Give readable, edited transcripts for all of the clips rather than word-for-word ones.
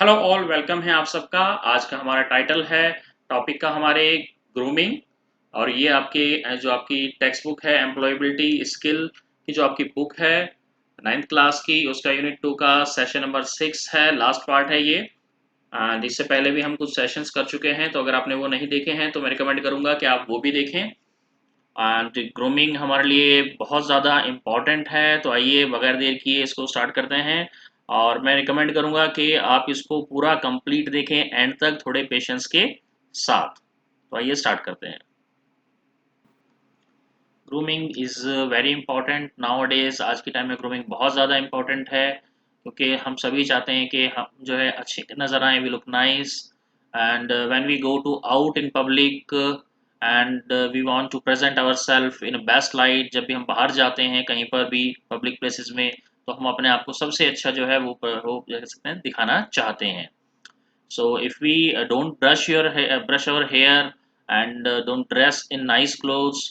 Hello all, welcome है आप सबका। आज का हमारा टाइटल है टॉपिक का हमारे ग्रूमिंग। और ये आपके जो आपकी टेक्स्ट बुक है एम्प्लॉयबिलिटी स्किल की, जो आपकी बुक है 9th क्लास की, उसका यूनिट 2 का सेशन नंबर 6 है, लास्ट पार्ट है ये। एंड इससे पहले भी हम कुछ सेशंस कर चुके हैं, तो अगर आपने वो नहीं देखे हैं तो मैं रिकमेंड करूंगा कि आप वो भी देखें। एंड ग्रूमिंग हमारे लिए बहुत ज़्यादा इम्पॉर्टेंट है, तो आइए बगैर देर किए इसको स्टार्ट करते हैं। और मैं रिकमेंड करूंगा कि आप इसको पूरा कंप्लीट देखें एंड तक, थोड़े पेशेंस के साथ। तो आइए स्टार्ट करते हैं। Grooming is very important now days. आज के टाइम में ग्रूमिंग बहुत ज़्यादा इंपॉर्टेंट है, क्योंकि हम सभी चाहते हैं कि हम जो है अच्छे नज़र आएँ, we look nice. And when we go to out in public and we want to present our self in best light. जब भी हम बाहर जाते हैं कहीं पर भी पब्लिक प्लेसेस में, तो हम अपने आप को सबसे अच्छा जो है वो कह सकते हैं दिखाना चाहते हैं। So if we don't brush our hair and don't dress in nice clothes,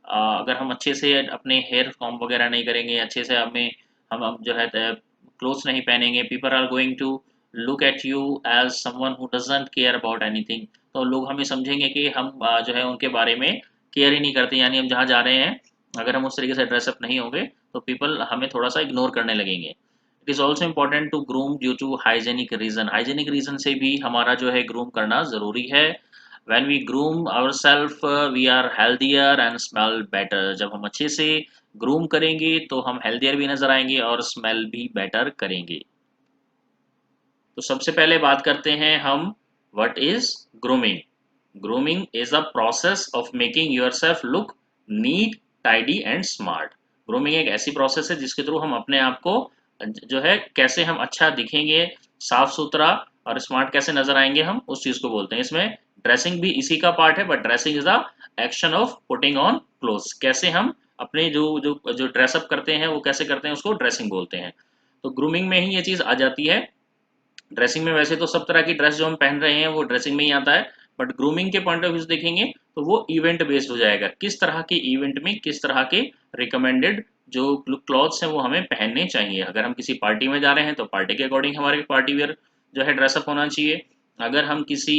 अगर हम अच्छे से अपने हेयर फॉर्म वगैरह नहीं करेंगे, अच्छे से हमें हम अब जो है क्लोथ्स नहीं पहनेंगे, people are going to look at you as someone who doesn't care about anything. तो लोग हमें समझेंगे कि हम जो है उनके बारे में केयर ही नहीं करते, यानी हम जहाँ जा रहे हैं अगर हम उस तरीके से ड्रेसअप नहीं होंगे तो पीपल हमें थोड़ा सा इग्नोर करने लगेंगे। It is also important to groom due to hygienic reason. Hygienic reason से भी हमारा जो है ग्रूम करना ज़रूरी है। When we groom ourselves we are healthier and smell better. जब हम अच्छे से ग्रूम करेंगे तो हम हेल्दियर भी नज़र आएंगे और स्मेल भी बेटर करेंगे। तो सबसे पहले बात करते हैं हम, what is grooming. Grooming is a process of making yourself look neat, tidy and smart. Grooming एक ऐसी प्रोसेस है जिसके थ्रू हम अपने आप को जो है कैसे हम अच्छा दिखेंगे, साफ सुथरा और स्मार्ट कैसे नजर आएंगे, हम उस चीज को बोलते हैं। इसमें ड्रेसिंग भी इसी का पार्ट है, but dressing is the action of putting on clothes. कैसे हम अपने जो जो जो ड्रेसअप करते हैं वो कैसे करते हैं, उसको ड्रेसिंग बोलते हैं। तो ग्रूमिंग में ही ये चीज आ जाती है। ड्रेसिंग में वैसे तो सब तरह की ड्रेस जो हम पहन रहे हैं वो ड्रेसिंग में ही आता है, बट ग्रूमिंग के पॉइंट ऑफ व्यू से देखेंगे तो वो इवेंट बेस्ड हो जाएगा। किस तरह के इवेंट में किस तरह के रिकमेंडेड जो क्लॉथ्स हैं वो हमें पहनने चाहिए। अगर हम किसी पार्टी में जा रहे हैं तो पार्टी के अकॉर्डिंग हमारे पार्टी वेयर जो है ड्रेसअप होना चाहिए। अगर हम किसी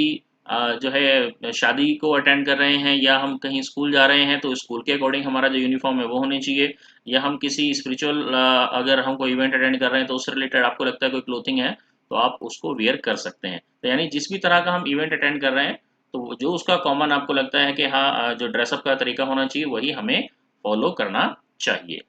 जो है शादी को अटेंड कर रहे हैं या हम कहीं स्कूल जा रहे हैं तो स्कूल के अकॉर्डिंग हमारा जो यूनिफॉर्म है वो होनी चाहिए। या हम किसी स्पिरिचुअल अगर हम कोई इवेंट अटेंड कर रहे हैं तो उससे रिलेटेड आपको लगता है कोई क्लोथिंग है तो आप उसको वेयर कर सकते हैं। तो यानी जिस भी तरह का हम इवेंट अटेंड कर रहे हैं तो जो उसका कॉमन आपको लगता है कि हाँ जो ड्रेसअप का तरीका होना चाहिए वही हमें फॉलो करना चाहिए।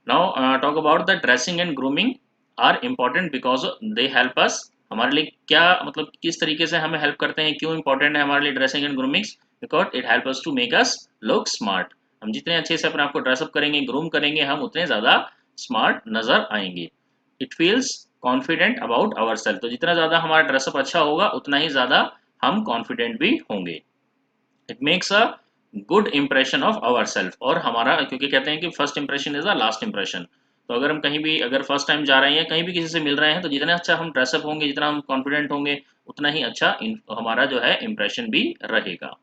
Now talk about the dressing and grooming are important because they help us. हमारे लिए क्या मतलब किस तरीके से हमें हेल्प करते हैं, क्यों इंपॉर्टेंट है हमारे लिए dressing and groomings, because it help us to make us look smart. हम जितने अच्छे से अपने आप को ड्रेसअप करेंगे, ग्रूम करेंगे, हम उतने ज़्यादा स्मार्ट नज़र आएंगे। It feels confident about our self. तो जितना ज़्यादा हमारा ड्रेसअप अच्छा होगा उतना ही ज़्यादा हम कॉन्फिडेंट भी होंगे। It makes a good impression of our self. और हमारा, क्योंकि कहते हैं कि first impression is the last impression. तो अगर हम कहीं भी अगर फर्स्ट टाइम जा रहे हैं, कहीं भी किसी से मिल रहे हैं, तो जितना अच्छा हम ड्रेसअप होंगे, जितना हम कॉन्फिडेंट होंगे, उतना ही अच्छा हमारा जो है इंप्रेशन भी रहेगा।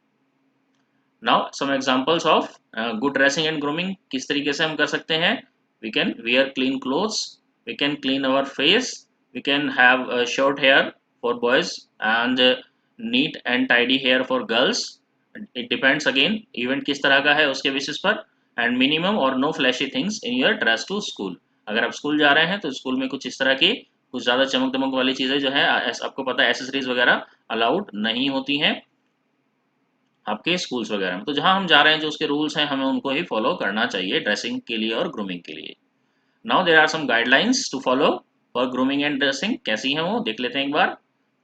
Now some examples of good dressing and grooming किस तरीके से हम कर सकते हैं। We can wear clean clothes, we can clean our face, we can have short hair for boys and neat and tidy hair for girls. It depends again event किस तरह का है उसके बेसिस पर। एंड मिनिमम और no flashy things in your dress to school. अगर आप school जा रहे हैं तो स्कूल में कुछ इस तरह की कुछ ज़्यादा चमक दमक वाली चीज़ें जो है आपको पता है एसेसरीज वगैरह अलाउड नहीं होती हैं आपके स्कूल्स वगैरह में। तो जहाँ हम जा रहे हैं जो उसके रूल्स हैं हमें उनको ही फॉलो करना चाहिए ड्रेसिंग के लिए और ग्रूमिंग के लिए। Now there are some guidelines to follow for grooming and dressing. कैसी हैं वो देख लेते हैं एक बार।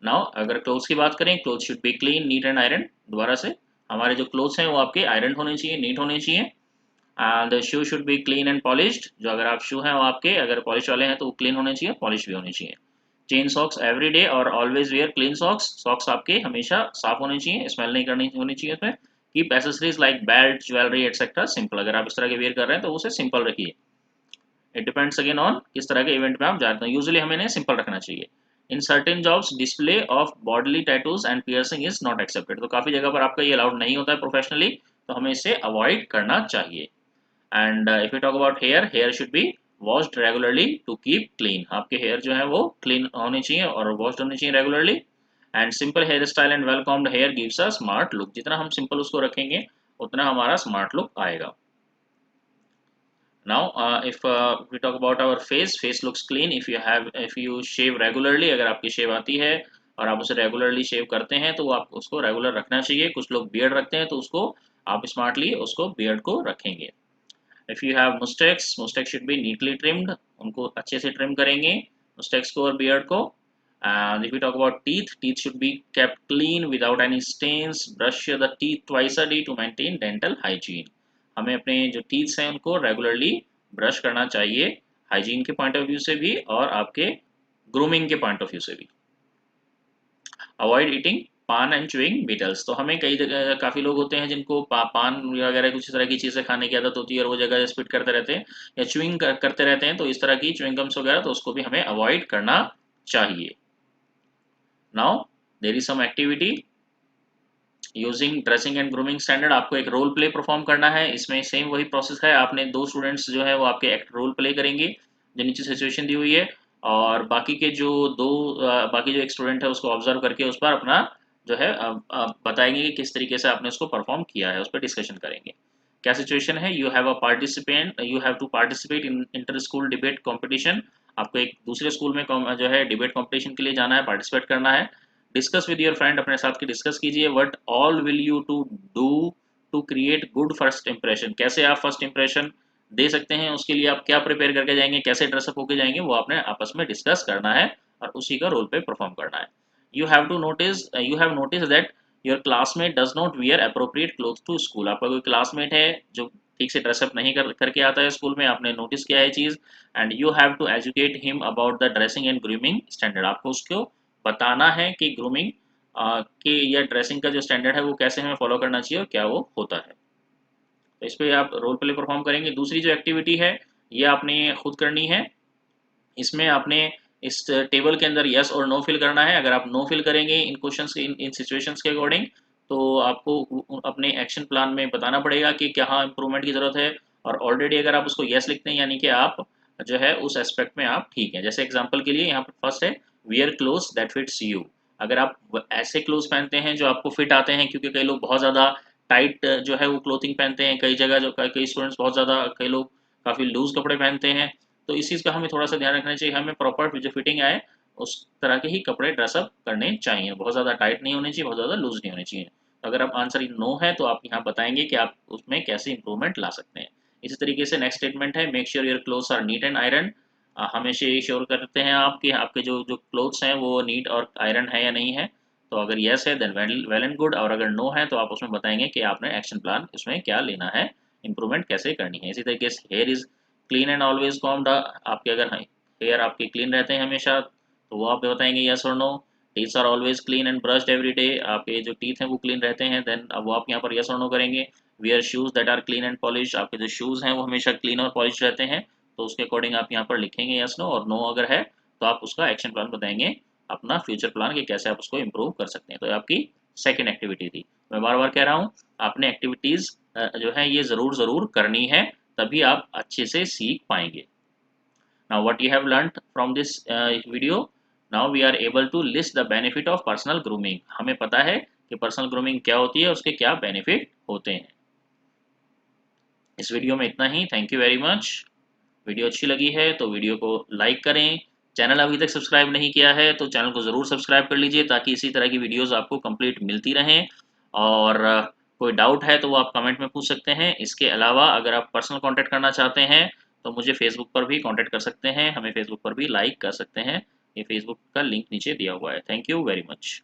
नाउ अगर क्लोथ्स की बात करें, cloth should be clean, NEET and iron. दोबारा से, हमारे जो क्लोथ्स हैं वो आपके आयरन होने चाहिए, नीट होने चाहिए। And shoe should be clean and polished. जो अगर आप शू हैं वो आपके अगर पॉलिश वाले हैं तो वो क्लीन होने चाहिए, पॉलिश भी होने चाहिए। चेन सॉक्स एवरी डे और always wear clean socks. Socks आपके हमेशा साफ होने चाहिए, स्मेल नहीं करनी होनी चाहिए उसमें। Keep accessories like belt, jewellery etcetera simple. अगर आप इस तरह के वेयर कर रहे हैं तो उसे सिंपल रखिए। इट डिपेंड्स अगेन ऑन किस तरह के इवेंट में आप जाते हैं, यूजुअली हमें इन्हें सिंपल रखना चाहिए। In certain jobs display of bodily tattoos and piercing is not accepted. तो काफ़ी जगह पर आपका ये अलाउड नहीं होता है प्रोफेशनली, तो हमें इसे अवॉइड करना चाहिए। And if you talk about hair, hair should be washed regularly to keep clean, आपके हेयर जो है वो क्लीन होने चाहिए और वॉश्ड होने चाहिए regularly. And simple hair style and well combed hair gives a smart look, जितना हम सिंपल उसको रखेंगे उतना हमारा स्मार्ट लुक आएगा। Now, if we talk about our face looks clean if you shave regularly, अगर आपकी शेव आती है और आप उसे रेगुलरली शेव करते हैं तो आप उसको रेगुलर रखना चाहिए। कुछ लोग बियर्ड रखते हैं तो उसको आप स्मार्टली उसको बियर्ड को रखेंगे। If you have moustaches, moustaches should be neatly trimmed, उनको अच्छे से ट्रिम करेंगे मुस्टैक्स को और बियर्ड को। And if you talk about teeth, teeth should be kept clean without any stains, brush the teeth twice a day to maintain dental hygiene. हमें अपने जो टीथ्स हैं उनको रेगुलरली ब्रश करना चाहिए, हाइजीन के पॉइंट ऑफ व्यू से भी और आपके ग्रूमिंग के पॉइंट ऑफ व्यू से भी। अवॉइड ईटिंग पान एंड च्यूइंग बीटल्स, तो हमें कई जगह काफ़ी लोग होते हैं जिनको पान वगैरह कुछ इस तरह की चीज़ें खाने की आदत होती है और वो जगह स्पिट करते रहते हैं या च्यूइंग करते रहते हैं, तो इस तरह की च्यूइंग गम्स वगैरह तो उसको भी हमें अवॉइड करना चाहिए। Now there is some activity using dressing and grooming standard, आपको एक रोल प्ले परफॉर्म करना है। इसमें सेम वही प्रोसेस है, आपने दो स्टूडेंट्स जो है वो आपके एक्ट रोल प्ले करेंगे जो नीचे सिचुएशन दी हुई है, और बाकी के जो बाकी जो एक स्टूडेंट है उसको ऑब्जर्व करके उस पर अपना जो है बताएंगे कि किस तरीके से आपने उसको परफॉर्म किया है, उस पर डिस्कशन करेंगे। क्या सिचुएशन है, you have to participate in inter school debate competition, आपको एक दूसरे स्कूल में जो है डिबेट कॉम्पिटिशन के लिए जाना है, पार्टिसिपेट करना है। डिस्कस विद योर फ्रेंड, अपने साथ की डिस्कस कीजिए, what all will you to do to create good first impression, कैसे आप फर्स्ट इंप्रेशन दे सकते हैं, उसके लिए आप क्या प्रिपेयर करके जाएंगे, कैसे ड्रेसअप होके जाएंगे, वो आपने आपस में डिस्कस करना है और उसी का रोल पे परफॉर्म करना है। You have notice that your classmate does not wear appropriate cloth to school, आपका कोई क्लासमेट है जो ठीक से ड्रेसअप नहीं करके आता है स्कूल में, आपने नोटिस किया है चीज़। And you have to educate him about the dressing and grooming standard, आपको उसको बताना है कि ग्रूमिंग के या ड्रेसिंग का जो स्टैंडर्ड है वो कैसे हमें फॉलो करना चाहिए और क्या वो होता है। तो इस पे आप रोल प्ले परफॉर्म करेंगे। दूसरी जो एक्टिविटी है ये आपने खुद करनी है, इसमें आपने इस टेबल के अंदर यस और नो फिल करना है। अगर आप नो फिल करेंगे इन क्वेश्चंस इन सिचुएशंस के अकॉर्डिंग, तो आपको अपने एक्शन प्लान में बताना पड़ेगा कि क्या इंप्रूवमेंट की ज़रूरत है। और ऑलरेडी अगर आप उसको यस लिखते हैं यानी कि आप जो है उस एस्पेक्ट में आप ठीक हैं। जैसे एग्जांपल के लिए यहाँ पर फर्स्ट है wear clothes that fits you, अगर आप ऐसे क्लोथ्स पहनते हैं जो आपको फिट आते हैं, क्योंकि कई लोग बहुत ज़्यादा टाइट जो है वो क्लोथिंग पहनते हैं, कई जगह जो कई स्टूडेंट्स बहुत ज़्यादा, कई लोग काफ़ी लूज़ कपड़े पहनते हैं, तो इस चीज़ का हमें थोड़ा सा ध्यान रखना चाहिए, हमें प्रॉपर जो फिटिंग आए उस तरह के ही कपड़े ड्रेसअप करने चाहिए, बहुत ज़्यादा टाइट नहीं होने चाहिए, बहुत ज़्यादा लूज नहीं होने चाहिए। तो अगर आप आंसर नो है तो आप यहाँ बताएंगे कि आप उसमें कैसे इंप्रूवमेंट ला सकते हैं। इसी तरीके से नेक्स्ट स्टेटमेंट है make sure your clothes are neat and iron, हमेशा ये श्योर करते हैं आप कि आपके जो जो क्लोथ्स हैं वो नीट और आयरन है या नहीं है। तो अगर येस है देन वेल एंड गुड, और अगर नो है तो आप उसमें बताएंगे कि आपने एक्शन प्लान इसमें क्या लेना है, इंप्रूवमेंट कैसे करनी है। इसी तरीके से here is clean and always combed, आपके अगर हेयर आपके क्लीन रहते हैं हमेशा तो वो आप बताएंगे यस और no. Teeths are always clean and brushed every day, आपके जो टीथ हैं वो क्लीन रहते हैं, देन अब वो आप यहाँ पर यस और नो करेंगे। Wear shoes that are clean and polish, आपके जो शूज़ हैं वो हमेशा क्लीन और पॉलिश रहते हैं, तो उसके अकॉर्डिंग आप यहाँ पर लिखेंगे यस नो, और नो अगर है तो आप उसका एक्शन प्लान बताएंगे, अपना फ्यूचर प्लान कि कैसे आप उसको इम्प्रूव कर सकते हैं। तो आपकी सेकेंड एक्टिविटी थी। मैं बार बार कह रहा हूँ आपने एक्टिविटीज़ जो है ये ज़रूर करनी है, तभी आप अच्छे से सीख पाएंगे। Now what you have learnt from this video, now we are able to list the benefit of personal grooming, हमें पता है कि पर्सनल ग्रूमिंग क्या होती है, उसके क्या बेनिफिट होते हैं। इस वीडियो में इतना ही, thank you very much. Video अच्छी लगी है तो वीडियो को लाइक करें, चैनल अभी तक सब्सक्राइब नहीं किया है तो चैनल को ज़रूर सब्सक्राइब कर लीजिए ताकि इसी तरह की वीडियोस आपको कंप्लीट मिलती रहें। और कोई डाउट है तो वो आप कमेंट में पूछ सकते हैं। इसके अलावा अगर आप पर्सनल कांटेक्ट करना चाहते हैं तो मुझे फेसबुक पर भी कांटेक्ट कर सकते हैं, हमें फेसबुक पर भी लाइक कर सकते हैं, ये फेसबुक का लिंक नीचे दिया हुआ है। Thank you very much.